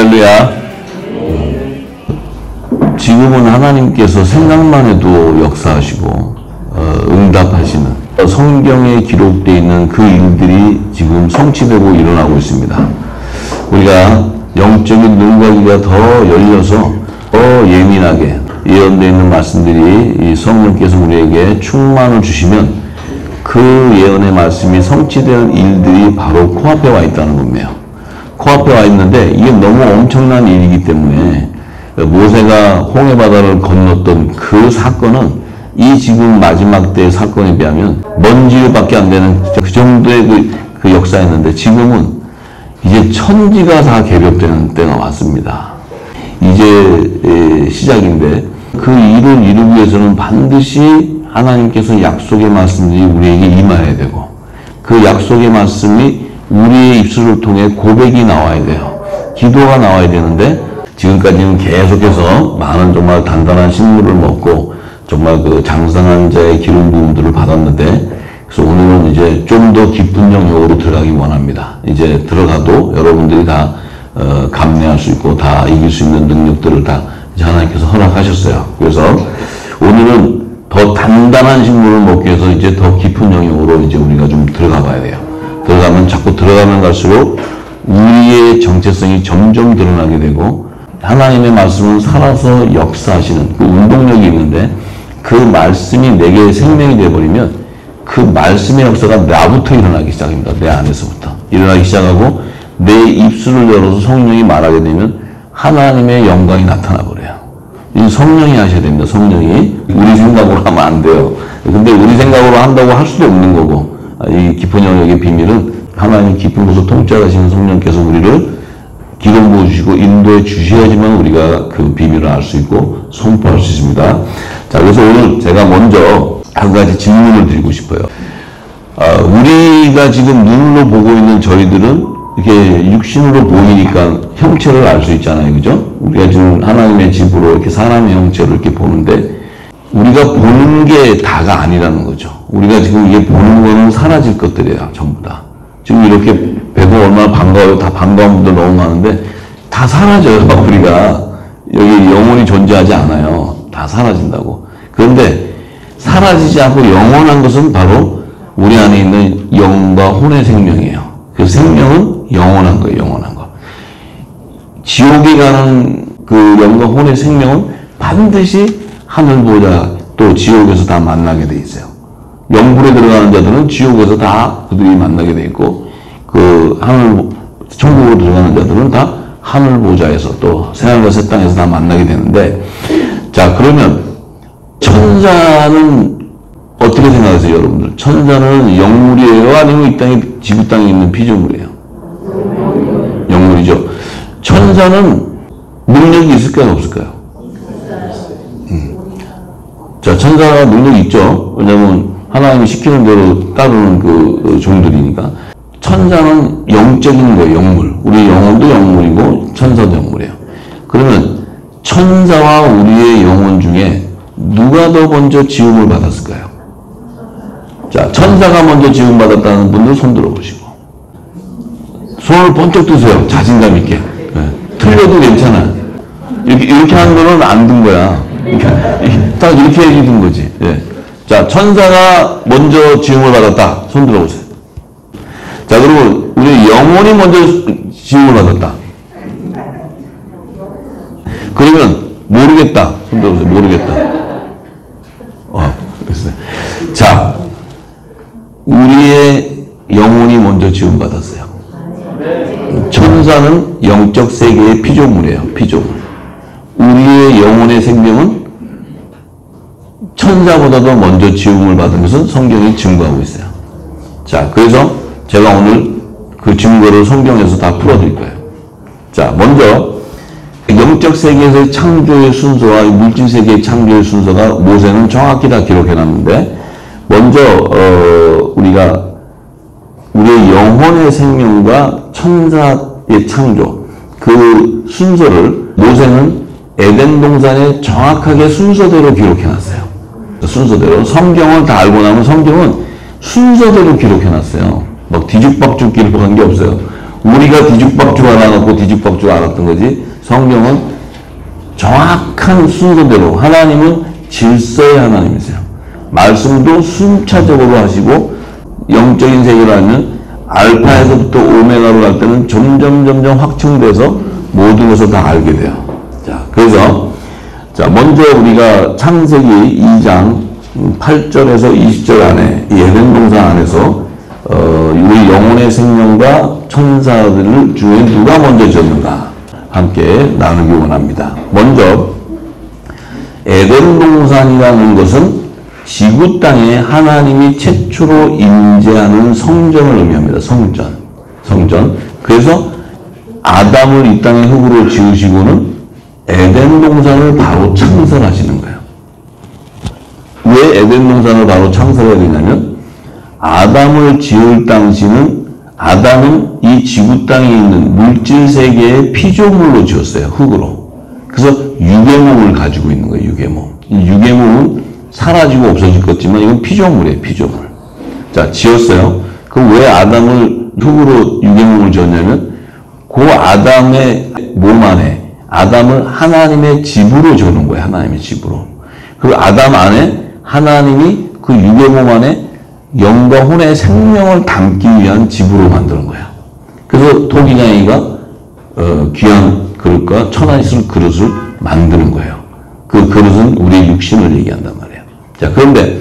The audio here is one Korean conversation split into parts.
할렐루야. 지금은 하나님께서 생각만 해도 역사하시고 응답하시는 성경에 기록되어 있는 그 일들이 지금 성취되고 일어나고 있습니다. 우리가 영적인 눈과 귀가 더 열려서 더 예민하게 예언되어 있는 말씀들이 이 성령께서 우리에게 충만을 주시면 그 예언의 말씀이 성취되는 일들이 바로 코앞에 와 있다는 겁니다. 코앞에 와 있는데 이게 너무 엄청난 일이기 때문에 모세가 홍해바다를 건넜던 그 사건은 이 지금 마지막 때의 사건에 비하면 먼지밖에 안 되는 그 정도의 그 역사였는데 지금은 이제 천지가 다 개벽되는 때가 왔습니다. 이제 시작인데 그 일을 이루기 위해서는 반드시 하나님께서 약속의 말씀들이 우리에게 임해야 되고 그 약속의 말씀이 우리의 입술을 통해 고백이 나와야 돼요. 기도가 나와야 되는데 지금까지는 계속해서 많은 정말 단단한 식물을 먹고 정말 그 장성한 자의 기름 부음들을 받았는데 그래서 오늘은 이제 좀 더 깊은 영역으로 들어가기 원합니다. 이제 들어가도 여러분들이 다 감내할 수 있고 다 이길 수 있는 능력들을 다 이제 하나님께서 허락하셨어요. 그래서 오늘은 더 단단한 식물을 먹기 위해서 이제 더 깊은 영역으로 이제 우리가 좀 들어가 봐야 돼요. 들어가면 자꾸 들어가면 갈수록 우리의 정체성이 점점 드러나게 되고 하나님의 말씀은 살아서 역사하시는 그 운동력이 있는데 그 말씀이 내게 생명이 되어버리면 그 말씀의 역사가 나부터 일어나기 시작합니다. 내 안에서부터 일어나기 시작하고 내 입술을 열어서 성령이 말하게 되면 하나님의 영광이 나타나 버려요. 이 성령이 하셔야 됩니다. 성령이 우리 생각으로 하면 안 돼요. 근데 우리 생각으로 한다고 할 수도 없는 거고 이 깊은 영역의 비밀은 하나님 깊은 곳을 통찰하시는 성령께서 우리를 기름 부어주시고 인도해 주셔야지만 우리가 그 비밀을 알 수 있고 선포할 수 있습니다. 자, 그래서 오늘 제가 먼저 한 가지 질문을 드리고 싶어요. 우리가 지금 눈으로 보고 있는 저희들은 이렇게 육신으로 보이니까 형체를 알 수 있잖아요. 그죠? 우리가 지금 하나님의 집으로 이렇게 사람의 형체를 이렇게 보는데 우리가 보는 게 다가 아니라는 거죠. 우리가 지금 이게 보는 거는 사라질 것들이에요. 전부 다. 지금 이렇게 뵈고 얼마나 반가워요. 다 반가운 분들 너무 많은데 다 사라져요. 우리가 여기 영혼이 존재하지 않아요. 다 사라진다고. 그런데 사라지지 않고 영원한 것은 바로 우리 안에 있는 영과 혼의 생명이에요. 그 생명은 영원한 거예요. 영원한 거. 지옥에 가는 그 영과 혼의 생명은 반드시 하늘보다 또 지옥에서 다 만나게 돼 있어요. 영불에 들어가는 자들은 지옥에서 다 그들이 만나게 돼 있고 그 하늘 천국으로 들어가는 자들은 다 하늘 보좌에서 또 새하늘과 새 땅에서 다 만나게 되는데 자 그러면 천사는 어떻게 생각하세요 여러분들? 천사는 영물이에요? 아니면 이 땅에 지구 땅에 있는 피조물이에요? 영물이죠. 천사는 능력이 있을까요 없을까요? 자 천사가 능력이 있죠. 왜냐하면 하나님이 시키는 대로 따르는 그 종들이니까. 천사는 영적인 거예요. 영물. 우리 영혼도 영물이고 천사도 영물이에요. 그러면 천사와 우리의 영혼 중에 누가 더 먼저 지음을 받았을까요? 자, 천사가 먼저 지음 받았다는 분들 손 들어보시고 손을 번쩍 드세요. 자신감 있게. 네. 틀려도 괜찮아. 이렇게 하는 거는 안 든 거야. 딱 이렇게 해주는 거지. 네. 자, 천사가 먼저 지음을 받았다. 손 들어보세요. 자, 그리고 우리 영혼이 먼저 지음을 받았다. 그러면 모르겠다. 손 들어보세요. 모르겠다. 됐어요. 자, 우리의 영혼이 먼저 지음 받았어요. 천사는 영적 세계의 피조물이에요. 피조물. 우리의 영혼의 생명은 천사보다도 먼저 지음을 받은 것은 성경이 증거하고 있어요. 자, 그래서 제가 오늘 그 증거를 성경에서 다 풀어드릴 거예요. 자, 먼저 영적 세계에서의 창조의 순서와 물질 세계의 창조의 순서가 모세는 정확히 다 기록해놨는데 먼저 우리가 우리의 영혼의 생명과 천사의 창조 그 순서를 모세는 에덴 동산에 정확하게 순서대로 기록해놨어요. 순서대로. 성경을 다 알고 나면 성경은 순서대로 기록해놨어요. 막 뒤죽박죽 기록한 게 없어요. 우리가 뒤죽박죽 알아놓고 뒤죽박죽 알았던 거지. 성경은 정확한 순서대로 하나님은 질서의 하나님이세요. 말씀도 순차적으로 하시고 영적인 세계라면 알파에서부터 오메가로 갈 때는 점점 확충돼서 모든 것을 다 알게 돼요. 자, 그래서 먼저 우리가 창세기 2장 8절에서 20절 안에 이 에덴 동산 안에서 우리 영혼의 생명과 천사들을 중에 누가 먼저 지었는가 함께 나누기 원합니다. 먼저 에덴 동산이라는 것은 지구 땅에 하나님이 최초로 임재하는 성전을 의미합니다. 성전. 그래서 아담을 이 땅의 흙으로 지으시고는 에덴 동산을 바로 창설하시는 거예요. 왜 에덴 동산을 바로 창설해야 되냐면 아담을 지을 당시는 아담은 이 지구 땅에 있는 물질 세계의 피조물로 지었어요. 흙으로. 그래서 유괴몸을 가지고 있는 거예요. 유괴몸. 이 유괴몸은 사라지고 없어졌겠지만 이건 피조물이에요. 피조물. 자, 지었어요. 그럼 왜 아담을 흙으로 유괴몸을 지었냐면 그 아담의 몸 안에 아담을 하나님의 집으로 지어놓은 거예요. 하나님의 집으로. 그리고 아담 안에 하나님이 그 유괴몸 안에 영과 혼의 생명을 담기 위한 집으로 만드는 거예요. 그래서 토기장이가 귀한 그릇과 천안실 그릇을 만드는 거예요. 그 그릇은 우리의 육신을 얘기한단 말이에요. 자, 그런데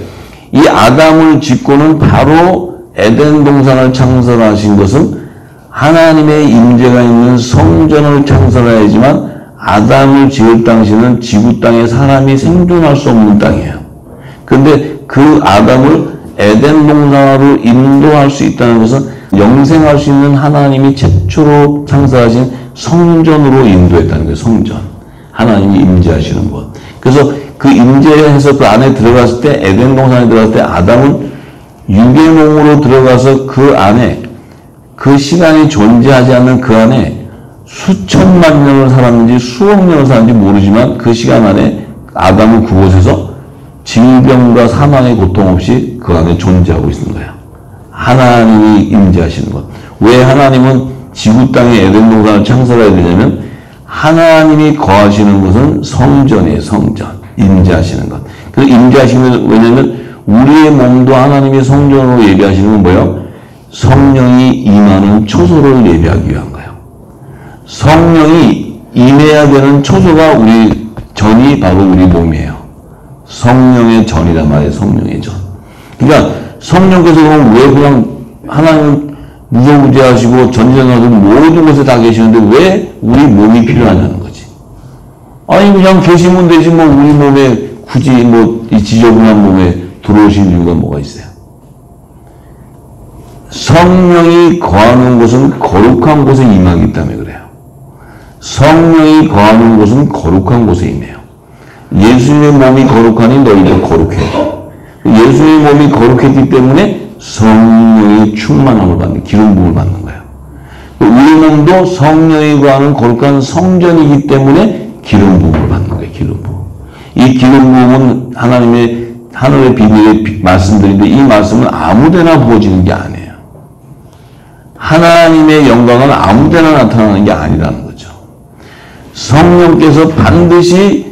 이 아담을 짓고는 바로 에덴 동산을 창설하신 것은 하나님의 임재가 있는 성전을 창설해야지만 아담을 지을 당시는 지구 땅에 사람이 생존할 수 없는 땅이에요. 그런데 그 아담을 에덴 동산으로 인도할 수 있다는 것은 영생할 수 있는 하나님이 최초로 창설하신 성전으로 인도했다는 거예요. 성전. 하나님이 임재하시는 곳. 그래서 그 임재해서 그 안에 들어갔을 때 에덴 동산에 들어갔을 때 아담은 유괴몸으로 들어가서 그 안에 그 시간이 존재하지 않는 그 안에 수천만 년을 살았는지 수억 년을 살았는지 모르지만 그 시간 안에 아담은 그곳에서 질병과 사망의 고통 없이 그 안에 존재하고 있는 거예요. 하나님이 임재하시는 것. 왜 하나님은 지구 땅에 에덴 동산을 창설해야 되냐면 하나님이 거하시는 것은 성전이에요. 성전. 임재하시는 것. 그 임재하시는 왜냐면 우리의 몸도 하나님의 성전으로 예비하시는 건 뭐예요? 성령이 임하는 초소를 예비하기 위한 거예요. 성령이 임해야 되는 초소가 우리 전이 바로 우리 몸이에요. 성령의 전이란 말이에요. 성령의 전. 그러니까 성령께서 그럼 왜 그냥 하나님 무소부재하시고 전지전능하시고 모든 곳에 다 계시는데 왜 우리 몸이 필요하냐는 거지. 아니 그냥 계시면 되지 뭐 우리 몸에 굳이 뭐 이 지저분한 몸에 들어오신 이유가 뭐가 있어요? 성령이 거하는 곳은 거룩한 곳에 임하기 때문에 그래요. 성령이 거하는 곳은 거룩한 곳에 임해요. 예수님의 몸이 거룩하니 너희도 거룩해. 예수님의 몸이 거룩했기 때문에 성령의 충만함을 받는, 기름 부음을 받는 거예요. 우리 몸도 성령이 거하는 거룩한 성전이기 때문에 기름 부음을 받는 거예요. 기름 부음. 이 기름 부음은 하나님의 하늘의 비밀의 말씀들인데 이 말씀은 아무데나 부어지는 게 아니에요. 하나님의 영광은 아무데나 나타나는 게 아니라는 거죠. 성령께서 반드시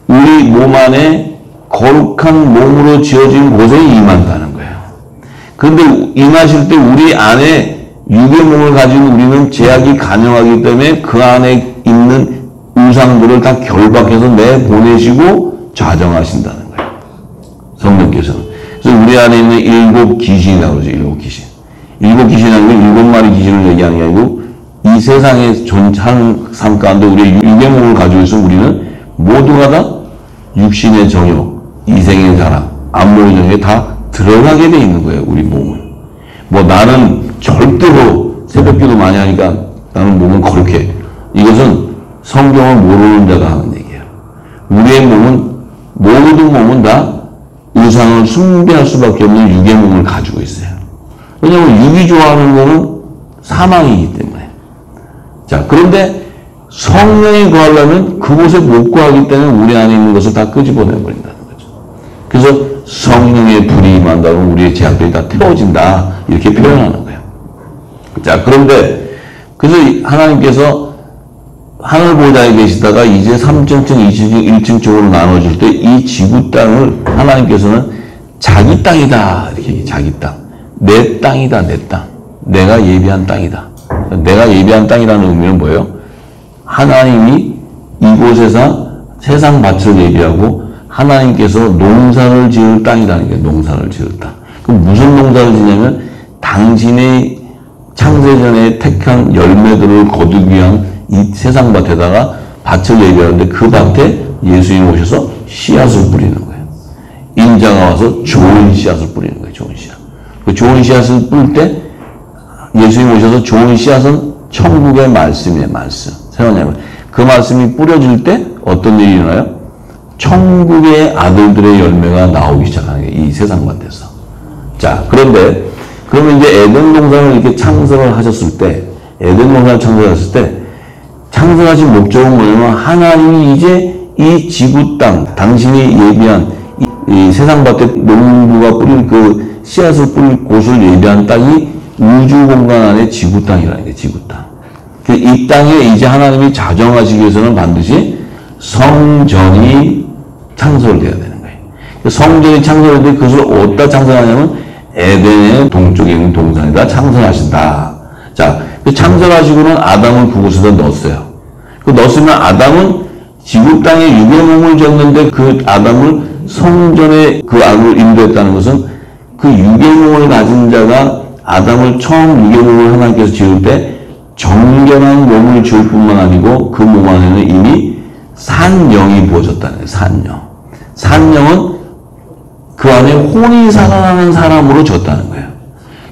우리 몸 안에 거룩한 몸으로 지어진 곳에 임한다는 거예요. 그런데 임하실 때 우리 안에 육의 몸을 가진 우리는 제약이 가능하기 때문에 그 안에 있는 우상들을 다 결박해서 내보내시고 좌정하신다는 거예요. 성령께서는. 그래서 우리 안에 있는 일곱 귀신이라고 그러죠. 일곱 귀신. 일곱 귀신이라는 건 일곱 마리 귀신을 얘기하는 게 아니고 이 세상에 존재하는 삶 가운데 우리의 육의 몸을 가지고 있어 우리는 모두가 다 육신의 정욕, 이생의 자랑, 안목의 정욕에 다 들어가게 돼 있는 거예요. 우리 몸은. 뭐 나는 절대로 새벽기도 많이 하니까 나는 몸은 거룩해. 이것은 성경을 모르는 자가 하는 얘기예요. 우리의 몸은 모든 몸은 다 우상을 숭배할 수밖에 없는 육의 몸을 가지고 있어요. 왜냐하면 육이 좋아하는 거는 사망이기 때문에. 자, 그런데 성령이 거하려면 그곳에 못 거하기 때문에 우리 안에 있는 것을 다 끄집어내버린다는 거죠. 그래서 성령의 불이 임한다면 우리의 제약들이 다 태워진다. 이렇게 표현하는 거예요. 자, 그런데 그래서 하나님께서 하늘 보좌에 계시다가 이제 3층, 2층, 1층 쪽으로 나눠줄 때 이 지구 땅을 하나님께서는 자기 땅이다. 이렇게 얘기해. 자기 땅. 내 땅이다. 내 땅. 내가 예비한 땅이다. 내가 예비한 땅이라는 의미는 뭐예요? 하나님이 이곳에서 세상 밭을 예비하고 하나님께서 농사를 지을 땅이라는 게 농사를 지을 땅. 그럼 무슨 농사를 지냐면 당신의 창세전에 택한 열매들을 거두기 위한 이 세상 밭에다가 밭을 예비하는데 그 밭에 예수님이 오셔서 씨앗을 뿌리는 거예요. 인자가 와서 좋은 씨앗을 뿌리는 거예요. 좋은 씨앗. 그 좋은 씨앗을 뿌릴 때 예수님이 오셔서 좋은 씨앗은 천국의 말씀이에요. 말씀. 세워냐면 그 말씀이 뿌려질 때 어떤 일이 일어나요? 천국의 아들들의 열매가 나오기 시작하는 거예요. 이 세상 밭에서. 자, 그런데 그러면 이제 에덴 동산을 이렇게 창설을 하셨을 때, 에덴 동산을 창설하셨을 때, 창설하신 목적은 뭐냐면, 하나님이 이제 이 지구 땅, 당신이 예비한 이 세상 밭에 농부가 뿌릴 그 씨앗을 뿌릴 곳을 예비한 땅이 우주 공간 안에 지구 땅이라는 게 지구 땅. 이 땅에 이제 하나님이 자정하시기 위해서는 반드시 성전이 창설돼야 되는 거예요. 성전이 창설되는데 그것을 어디다 창설하냐면 에덴의 동쪽에 있는 동산에다 창설하신다. 자, 그 창설하시고는 아담을 그곳에다 넣었어요. 그 넣었으면 아담은 지구 땅에 유괴몸을 졌는데 그 아담을 성전의 그 안으로 인도했다는 것은 그 유괴몸을 가진 자가 아담을 처음 유괴몸을 하나님께서 지을 때 정결한 몸을 지을 뿐만 아니고 그 몸 안에는 이미 산영이 부어졌다는 거예요. 산영. 산영은 그 안에 혼이 살아나는 사람으로 졌다는 거예요.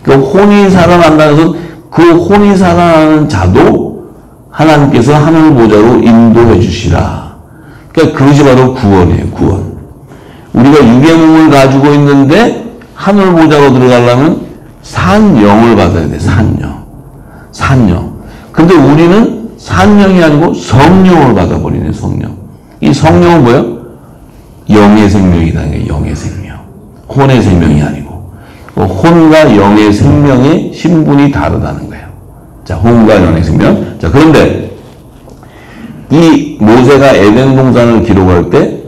그 혼이 살아난다는 것은 그 혼이 살아나는 자도 하나님께서 하늘 보좌로 인도해 주시라. 그러니까 그것이 바로 구원이에요. 구원. 우리가 유괴몸을 가지고 있는데 하늘 보좌로 들어가려면 산영을 받아야 돼. 산영. 산영. 근데 우리는 산영이 아니고 성령을 받아버리네. 성령. 이 성령은 뭐예요? 영의 생명이다. 영의 생명. 혼의 생명이 아니고 혼과 영의 생명의 신분이 다르다는 거예요. 자, 혼과 영의 생명. 자, 그런데 이 모세가 에덴 동산을 기록할 때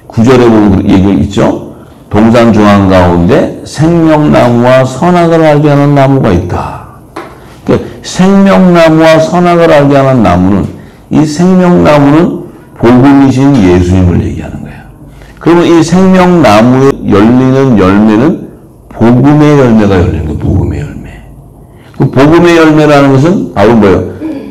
9절에 보면 얘기 있죠. 동산 중앙 가운데 생명나무와 선악을 알게 하는 나무가 있다. 그러니까 생명나무와 선악을 알게 하는 나무는 이 생명나무는 복음이신 예수님을 얘기하는 거예요. 그러면 이 생명나무에 열리는 열매는 복음의 열매가 열리는 거예요. 복음의 열매. 그 복음의 열매라는 것은 바로 뭐예요?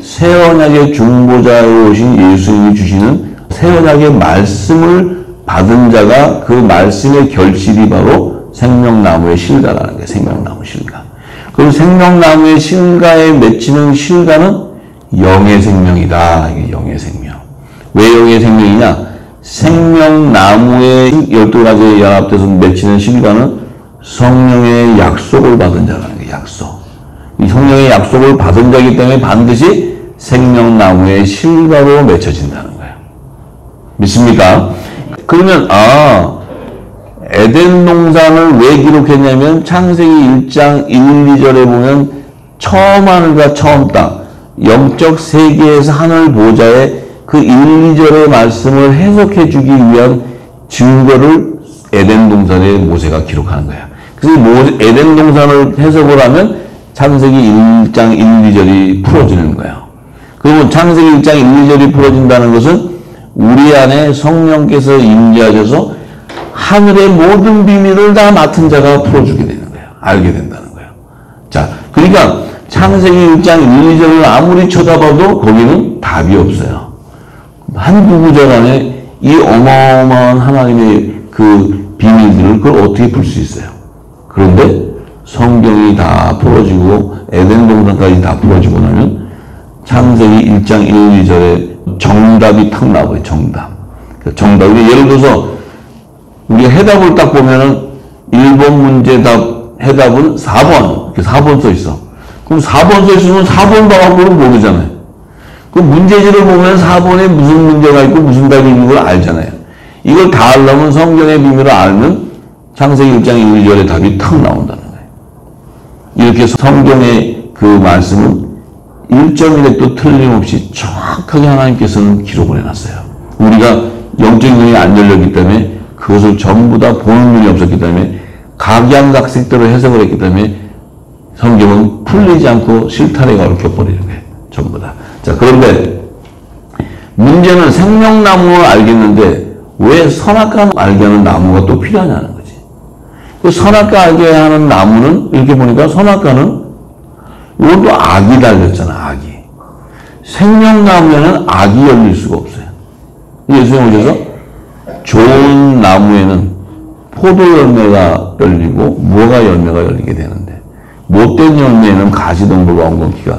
새 언약의 중보자로 오신 예수님이 주시는 새 언약의 말씀을 받은 자가 그 말씀의 결실이 바로 생명나무의 실과라는 거예요. 생명나무 실과. 그리고 생명나무의 실과에 맺히는 실과는 영의 생명이다. 이게 영의 생명. 왜 영의 생명이냐? 생명나무의 12가지에 연합돼서 맺히는 실과는 성령의 약속을 받은 자라는 거예요. 약속. 이 성령의 약속을 받은 자이기 때문에 반드시 생명나무의 실과로 맺혀진다는 거예요. 믿습니까? 그러면 에덴 동산을 왜 기록했냐면 창세기 1장 1, 2절에 보면 처음 하늘과 처음 땅, 영적 세계에서 하늘 보좌에 그 1, 2절의 말씀을 해석해 주기 위한 증거를 에덴 동산에 모세가 기록하는 거야. 그래서 에덴 동산을 해석을 하면 창세기 1장 1, 2절이 풀어지는 거예요. 그러면 창세기 1장 1, 2절이 풀어진다는 것은 우리 안에 성령께서 임재하셔서 하늘의 모든 비밀을 다 맡은 자가 풀어주게 되는 거예요. 알게 된다는 거예요. 자, 그러니까 창세기 1장 1, 2절을 아무리 쳐다봐도 거기는 답이 없어요. 한 구구절 안에 이 어마어마한 하나님의 그 비밀들을 그걸 어떻게 풀 수 있어요? 그런데 성경이 다 풀어지고 에덴 동산까지 다 풀어지고 나면 창세기 1장 1, 2절에 정답이 탁 나와요. 정답. 정답이 예를 들어서 우리가 해답을 딱 보면은 1번 문제 해답은 4번. 이렇게 4번 써 있어. 그럼 4번 써 있으면 4번 답하고는 모르잖아요. 그 문제지를 보면 4번에 무슨 문제가 있고 무슨 답이 있는 걸 알잖아요. 이걸 다 알려면 성경의 비밀을 알면 창세기 1장 1, 2절의 답이 탁 나온다는 거예요. 이렇게 성경의 그 말씀은 1.1획도 틀림없이 정확하게 하나님께서는 기록을 해놨어요. 우리가 영적인 눈이 안 열렸기 때문에 그것을 전부 다 보는 눈이 없었기 때문에 각양각색대로 해석을 했기 때문에 성경은 풀리지 않고 실타래가 얽혀버리는 거예요. 전부 다. 자, 그런데 문제는 생명나무를 알겠는데 왜 선악과를 알게 하는 나무가 또 필요하냐는 거지. 그 선악과 알게 하는 나무는 이렇게 보니까 선악과는 이것도 악이 달렸잖아. 악이. 생명나무에는 악이 열릴 수가 없어요. 예수님 오셔서 좋은 나무에는 포도 열매가 열리고 무화과 열매가 열리게 되는데 못된 열매에는 가시덤불과 엉겅퀴가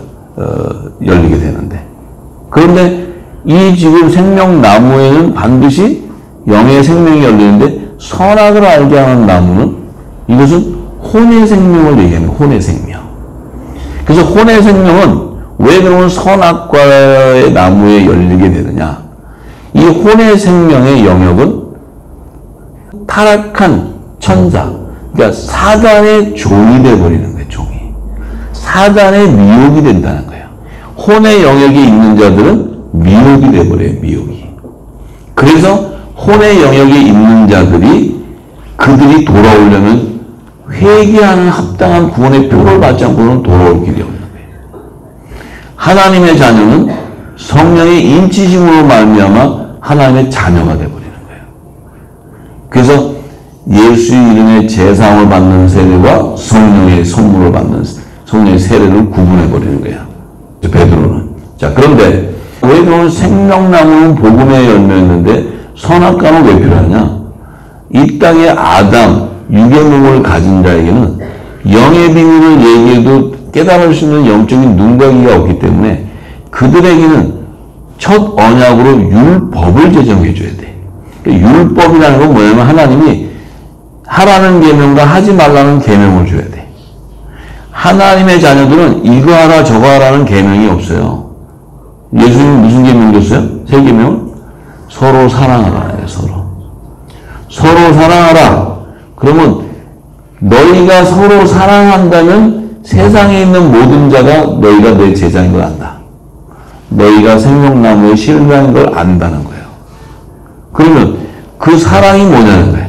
열리게 되는데, 그런데 이 지금 생명나무에는 반드시 영의 생명이 열리는데 선악을 알게 하는 나무는 이것은 혼의 생명을 얘기하는 거예요. 혼의 생명. 그래서 혼의 생명은 왜 그러면 선악과의 나무에 열리게 되느냐. 이 혼의 생명의 영역은 타락한 천사, 그러니까 사단의 종이 되어버리는 거예요. 종이. 사단의 미혹이 된다는 거예요. 혼의 영역에 있는 자들은 미혹이 되어버려요. 미혹이. 그래서 혼의 영역에 있는 자들이 그들이 돌아오려면 회개하는 합당한 구원의 표를 받지 않고는 돌아올 길이 없는 거예요. 하나님의 자녀는 성령의 인치심으로 말미암아 하나님의 자녀가 되어버리는 거예요. 그래서 예수 이름의 제사함을 받는 세례와 성령의 선물을 받는 성령의 세례를 구분해버리는 거예요. 베드로는. 자, 그런데 왜 그러면 생명나무는 복음의 열매였는데 선악과는 왜 필요하냐? 이 땅의 아담, 육의 몸을 가진 자에게는 영의 비밀을 얘기해도 깨달을 수 있는 영적인 눈과 귀가 없기 때문에 그들에게는 첫 언약으로 율법을 제정해 줘야 돼. 율법이라는 건 뭐냐면 하나님이 하라는 계명과 하지 말라는 계명을 줘야 돼. 하나님의 자녀들은 이거 하라 저거 하라는 계명이 없어요. 예수님은 무슨 계명 줬어요? 세 계명은? 서로 사랑하라. 서로 사랑하라. 그러면 너희가 서로 사랑한다면 세상에 있는 모든 자가 너희가 내 제자인 걸 안다. 너희가 생명나무의 실과인 걸 안다는 거예요. 그러면 그 사랑이 뭐냐는 거예요.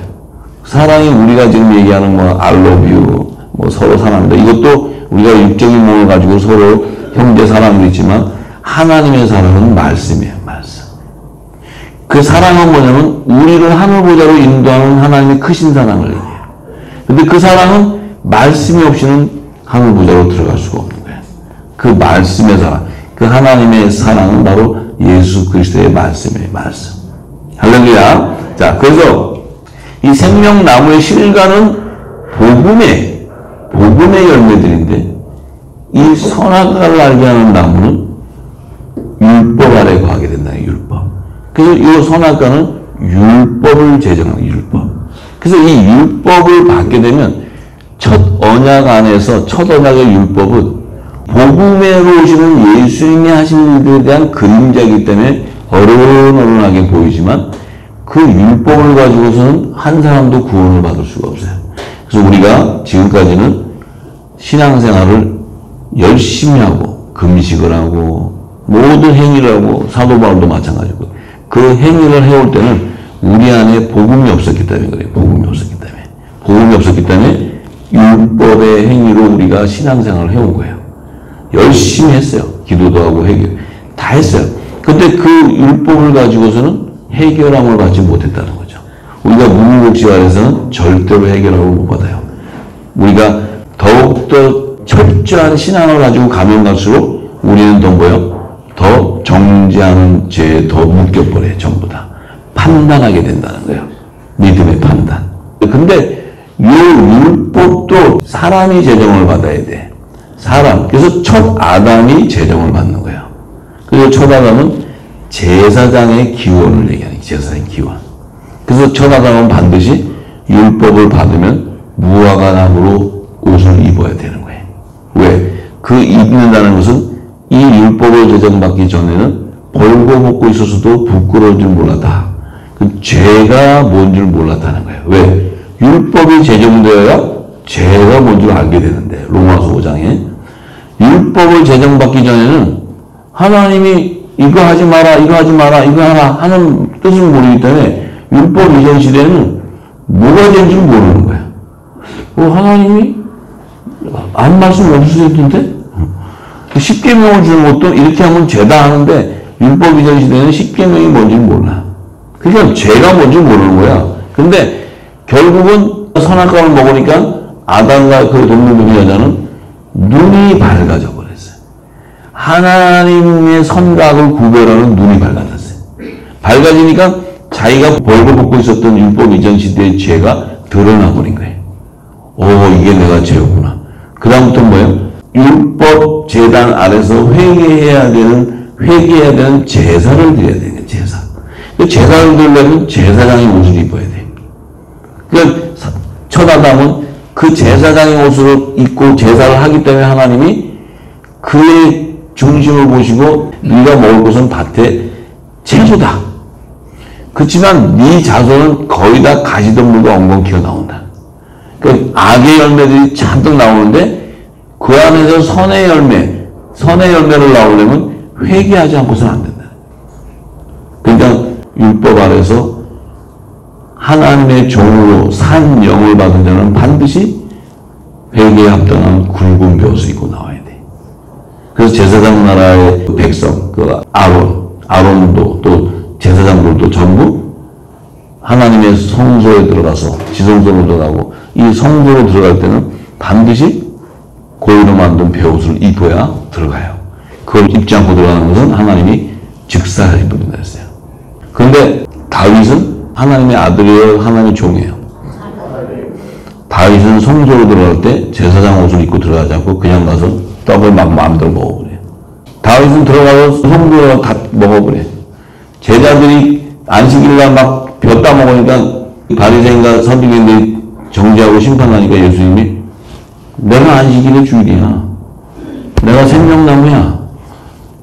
사랑이 우리가 지금 얘기하는 뭐 I love you, 뭐 서로 사랑한다. 이것도 우리가 육적인 몸을 가지고 서로 형제 사랑도 있지만 하나님의 사랑은 말씀이에요. 말씀. 그 사랑은 뭐냐면 우리를 하늘보좌로 인도하는 하나님의 크신 사랑을 얘기해요. 근데 그 사랑은 말씀이 없이는 하늘보좌로 들어갈 수가 없는 거예요. 그 말씀의 사랑, 그 하나님의 사랑은 바로 예수 그리스도의 말씀이에요. 말씀. 할렐루야. 자, 그래서 이 생명나무의 실과는 복음의 열매들인데 이 선악과를 알게 하는 나무는 율법 아래 거하게 된다는 율법. 그래서 이 선악과는 율법을 제정하는 율법. 그래서 이 율법을 받게 되면 첫 언약 안에서 첫 언약의 율법은 복음으로 오시는 예수님이 하신 일들에 대한 그림자이기 때문에 어른어른하게 보이지만 그 율법을 가지고서는 한 사람도 구원을 받을 수가 없어요. 그래서 우리가 지금까지는 신앙생활을 열심히 하고 금식을 하고 모든 행위를 하고 사도 바울도 마찬가지고 그 행위를 해올 때는 우리 안에 복음이 없었기 때문에 그래요. 복음이 없었기 때문에 율법의 행위로 우리가 신앙생활을 해온 거예요. 열심히 했어요. 기도도 하고 해결 다 했어요. 근데 그 율법을 가지고서는 해결함을 받지 못했다는 거죠. 우리가 무궁복지관에서는 절대로 해결함을 못 받아요. 우리가 더욱더 철저한 신앙을 가지고 가면 갈수록 우리는 더 뭐요? 더 정죄하는 죄에 더 묶여버려요. 전부 다. 판단하게 된다는 거예요. 믿음의 판단. 근데 이 율법도 사람이 제정을 받아야 돼. 사람. 그래서 첫 아담이 제정을 받는 거예요. 그리고 첫 아담은 제사장의 기원을 얘기하는 거예요. 제사장의 기원. 그래서 첫 아담은 반드시 율법을 받으면 무화과 나무로 옷을 입어야 되는 거예요. 왜? 그 입는다는 것은 이 율법을 제정받기 전에는 벌거벗고 있었어도 부끄러울 줄 몰랐다. 그 죄가 뭔 줄 몰랐다는 거예요. 왜? 율법이 제정되어야 죄가 뭔 줄 알게 되는데 로마서 5장에 율법을 제정받기 전에는 하나님이 이거 하지 마라, 이거 하지 마라, 이거 하라 하는 뜻을 모르기 때문에 율법 이전 시대는 뭐가 되는지 모르는 거야. 하나님이 아무 말씀 없으셨던데? 십계명을 주는 것도 이렇게 하면 죄다 하는데 율법 이전 시대는 십계명이 뭔지 몰라. 그러니까 죄가 뭔지 모르는 거야. 근데 결국은 선악과를 먹으니까 아담과 그 동물의 여자는 눈이 밝아져 버렸어요. 하나님의 선악을 구별하는 눈이 밝아졌어요. 밝아지니까 자기가 벌거벗고 있었던 율법 이전 시대의 죄가 드러나 버린 거예요. 이게 내가 죄였구나. 그 다음부터 뭐예요? 율법 제단 아래서 회개해야 되는 제사를 드려야 되는 거예요. 제사. 제사를 드리려면 제사장의 옷을 입어야 돼. 그러니까 첫 아담은 그 제사장의 옷을 입고 제사를 하기 때문에 하나님이 그의 중심을 보시고 네가 먹을 것은 밭에 채소다. 그렇지만 네 자손은 거의 다 가시덤불과 엉겅퀴가 나온다. 그러니까 악의 열매들이 잔뜩 나오는데 그 안에서 선의 열매를 나오려면 회개하지 않고서는 안 된다. 그러니까 율법 아래서 하나님의 종으로 산 영을 받은 자는 반드시 회개에 합당한 굵은 벼옷을 입고 나와야 돼. 그래서 제사장 나라의 백성, 아론도 또 제사장들도 전부 하나님의 성소에 들어가서 지성소로 들어가고 이 성소로 들어갈 때는 반드시 고의로 만든 벼옷을 입어야 들어가요. 그걸 입지 않고 들어가는 것은 하나님이 즉사하게 부른다 했어요. 그런데 다윗은 하나님의 아들이에요? 하나님의 종이에요? 다윗은 성소로 들어갈 때 제사장 옷을 입고 들어가지 않고 그냥 가서 떡을 막 마음대로 먹어버려요. 다윗은 들어가서 성소로 다 먹어버려요. 제자들이 안식일날 막 벼 따먹으니까 바리새인과 선지자들이 정죄하고 심판하니까 예수님이 내가 안식일의 주일이야. 내가 생명나무야.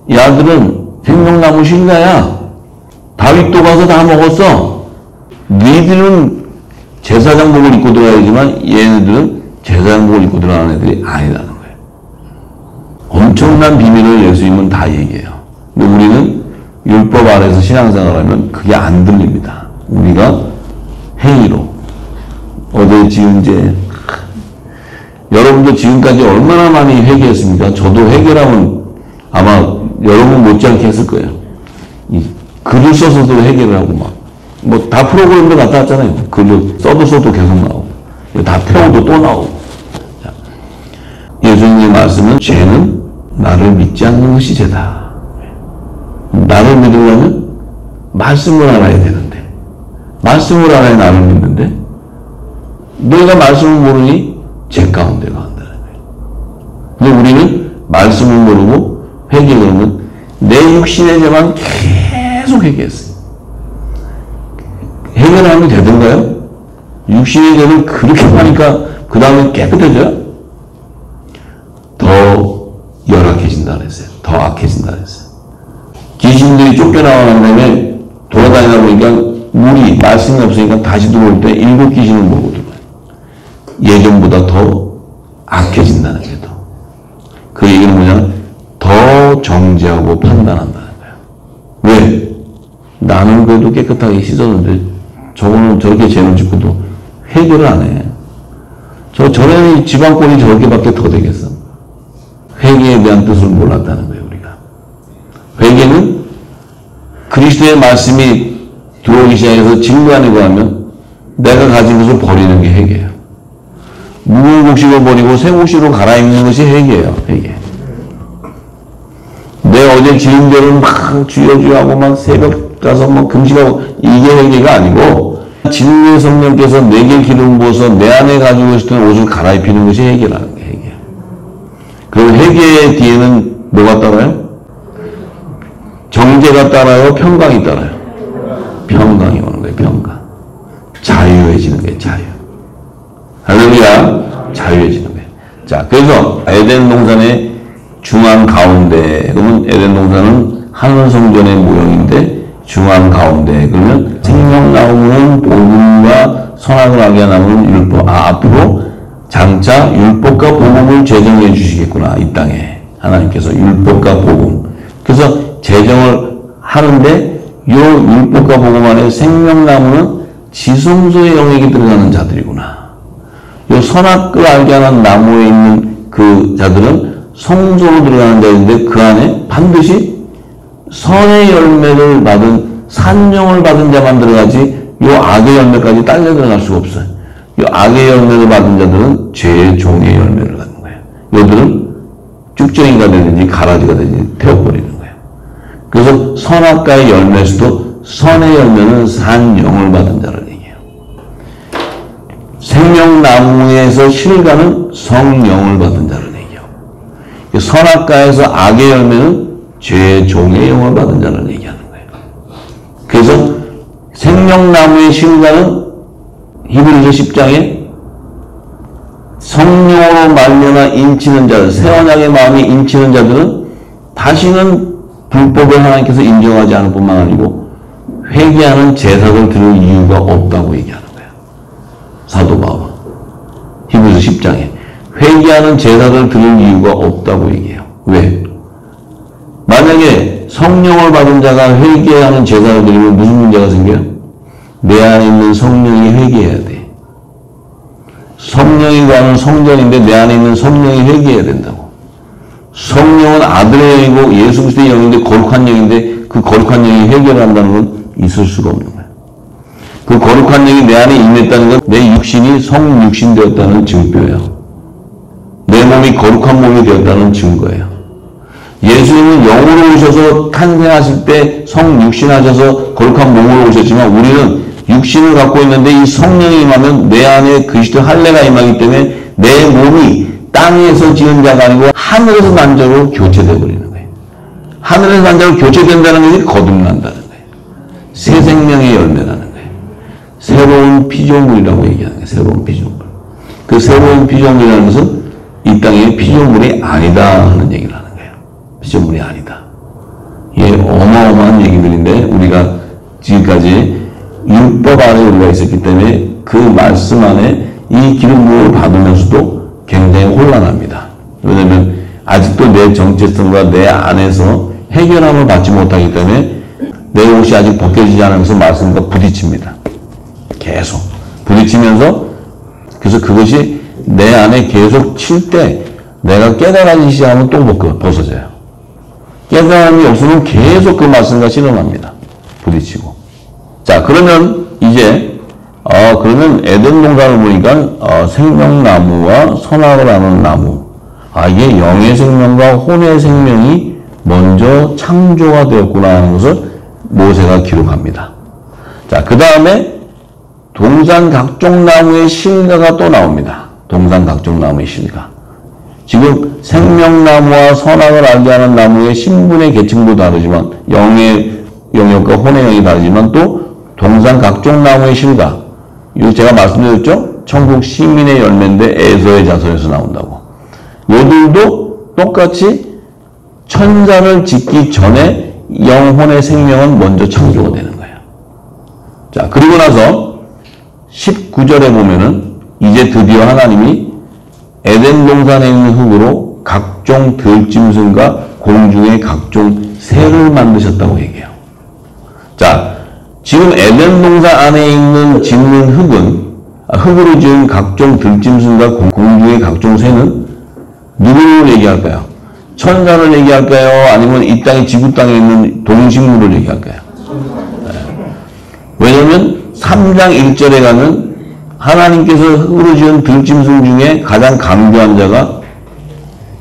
이 아들은 생명나무 신자야. 다윗도 가서 다 먹었어. 너희들은 제사장복을 입고 들어가야지만 얘네들은 제사장복을 입고 들어가는 애들이 아니라는 거예요. 엄청난 비밀을 예수님은 다 얘기해요. 근데 우리는 율법 아래서 신앙생활하면 그게 안 들립니다. 우리가 행위로 어제 지은 죄 여러분도 지금까지 얼마나 많이 회개했습니까? 저도 회개라면 아마 여러분 못지않게 했을 거예요. 글을 써서도 회개를 하고 뭐 다 프로그램도 갔다 왔잖아요. 글을 써도 계속 나오고 다 태워도 또 나오고. 자, 예수님의 말씀은 죄는 나를 믿지 않는 것이 죄다. 나를 믿으려면 말씀을 알아야 되는데 말씀을 알아야 나를 믿는데 내가 말씀을 모르니 죄 가운데로 간다는 거예요. 근데 우리는 말씀을 모르고 회개하면 내 육신의 죄만 계속 회개했어요. 해결을 하면 되던가요? 육신의 죄는 그렇게 하니까 그 다음에 깨끗해져요? 더 열악해진다 그랬어요. 더 악해진다 그랬어요. 귀신들이 쫓겨나간 다음에 돌아다니다 보니까 물이 말씀이 없으니까 다시 들어올 때 7귀신을 몰고 들어와요. 예전보다 더 악해진다는 거예요. 그 얘기는 뭐냐면 더 정죄하고 판단한다는 거예요. 왜? 나는 그래도 깨끗하게 씻었는데 저거는 저렇게 죄를 짓고도 회개를 안 해. 저런 지방권이 저렇게밖에 더 되겠어. 회개에 대한 뜻을 몰랐다는 거예요. 우리가 회개는 그리스도의 말씀이 들어오기 시작해서 진리하려고 하면 내가 가진 것을 버리는 게 회개예요. 묵은 곡식을 버리고 새 곡식으로 갈아입는 것이 회개예요. 회개. 내 어제 지은 죄를 막 주여 하고 막 새벽 가서 막 금식하고 이게 회개가 아니고 진리의 성령께서 내게 기름 부어서 내 안에 가지고 있었던 옷을 갈아입히는 것이 회개라는 게 회개예요. 그 회개의 뒤에는 뭐가 따라요? 정죄가 따라요? 평강이 따라요? 평강이 오는 거예요. 평강. 자유해지는 거예요. 자유. 할렐루야. 자유해지는 거예요. 자, 그래서 에덴 동산의 중앙 가운데, 그러면 에덴 동산은 하늘 성전의 모형인데 중앙 가운데, 그러면 생명나무는 복음과 선악을 하게 나무는 율법. 앞으로 장차 율법과 복음을 제정해 주시겠구나, 이 땅에. 하나님께서 율법과 복음. 그래서 제정을 하는데 요 율법과 복음 안에 생명나무는 지성소의 영역에 들어가는 자들이구나. 요 선악을 알게 하는 나무에 있는 그 자들은 성소로 들어가는 자인데 그 안에 반드시 선의 열매를 받은 산영을 받은 자만 들어가지 요 악의 열매까지 딸려 들어갈 수가 없어요. 요 악의 열매를 받은 자들은 죄의 종의 열매를 갖는 거예요. 요들은 쭉정이가 되든지 가라지가 되든지 태워버리는 거예요. 그래서 선악과의 열매에서도 선의 열매는 산영을 받은 자를 얘기해요. 생명나무에서 실과는 성령을 받은 자를 얘기해요. 선악과에서 악의 열매는 죄의 종의 영을 받은 자를 얘기하는 거예요. 그래서 생명나무의 실과는 히브리서 10장에 성령으로 말미암아 인치는 자들, 새 언약의 마음이 인치는 자들은 다시는 불법을 하나님께서 인정하지 않을 뿐만 아니고 회개하는 제사를 드릴 이유가 없다고 얘기하는 거예요. 사도 바울은 히브리서 10장에 회개하는 제사를 드릴 이유가 없다고 얘기해요. 왜? 만약에 성령을 받은 자가 회개하는 제사를 드리면 무슨 문제가 생겨요? 내 안에 있는 성령이 회개해야 돼. 성령이 가는 성전인데 내 안에 있는 성령이 회개해야 된다고. 성령은 아들의 영이고 예수 그리스도의 영인데 거룩한 영인데 그 거룩한 영이 회개를 한다는 건 있을 수가 없는 거예요. 그 거룩한 영이 내 안에 임했다는 건 내 육신이 성육신 되었다는 증표예요. 내 몸이 거룩한 몸이 되었다는 증거예요. 예수님은 영으로 오셔서 탄생하실 때 성육신하셔서 거룩한 몸으로 오셨지만 우리는 육신을 갖고 있는데 이 성령이 임하면 내 안에 그리스도 할례가 임하기 때문에 내 몸이 땅에서 지은 자가 아니고 하늘에서 난 자로 교체되어 버리는 거예요. 하늘에서 난 자로 교체된다는 것이 거듭난다는 거예요. 새 생명의 열매라는 거예요. 새로운 피조물이라고 얘기하는 거예요. 새로운 피조물. 그 새로운 피조물이라는 것은 이 땅의 피조물이 아니다 하는 얘기를 하는 거예요. 피조물이 아니다. 이게 어마어마한 얘기들인데 우리가 지금까지 율법 안에 우리가 있었기 때문에 그 말씀 안에 이 기름 부음을 받으면서도 굉장히 혼란합니다. 왜냐하면 아직도 내 정체성과 내 안에서 해결함을 받지 못하기 때문에 내 옷이 아직 벗겨지지 않으면서 말씀과 부딪힙니다. 계속 부딪히면서 그래서 그것이 내 안에 계속 칠 때 내가 깨달아지기 시작하면 또 벗어져요. 깨달음이 없으면 계속 그 말씀과 실험합니다. 부딪히고. 자, 그러면 이제 그러면 에덴 동산을 보니까 생명나무와 선악을 아는 나무, 이게 영의 생명과 혼의 생명이 먼저 창조가 되었구나 하는 것을 모세가 기록합니다. 자, 그 다음에 동산 각종 나무의 실과가 또 나옵니다. 동산 각종 나무의 실과. 지금 생명나무와 선악을 알게 하는 나무의 신분의 계층도 다르지만 영의 영역과 혼의 영역이 다르지만 또 동산 각종 나무의 실과. 이거 제가 말씀드렸죠? 천국 시민의 열매인데 에서의 자손에서 나온다고. 요들도 똑같이 천사를 짓기 전에 영혼의 생명은 먼저 창조가 되는 거예요. 자, 그리고 나서 19절에 보면은 이제 드디어 하나님이 에덴 동산에 있는 흙으로 각종 들짐승과 공중의 각종 새를 만드셨다고 얘기해요. 자, 지금 에덴 동산 안에 있는 짓는 흙으로 지은 각종 들짐승과 공중의 각종 새는 누구를 얘기할까요? 천사를 얘기할까요? 아니면 이 땅의 지구 땅에 있는 동식물을 얘기할까요? 네. 왜냐면 3장 1절에 가면 하나님께서 흙으로 지은 들짐승 중에 가장 강교한 자가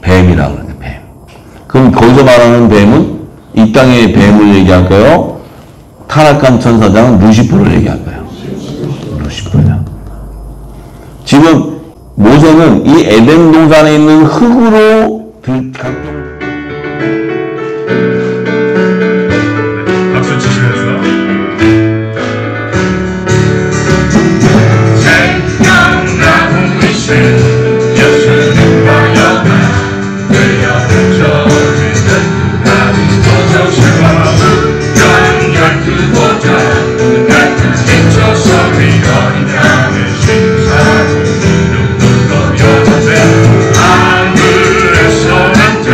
뱀이라고 그러는데 뱀. 그럼 거기서 말하는 뱀은 이 땅의 뱀을 얘기할까요? 타락한 천사장은 루시퍼를 얘기할까요? 루시퍼죠. 지금 모세는 이 에덴 동산에 있는 흙으로 각종 박수 치시면서 생명나무이신 예수님과 영광 그녀를 저주는 하나님 보좌와 연결 그 보좌 날 지쳐서 위로인 향해 심사를 눈물로 여자들 하늘에서 남자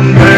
없네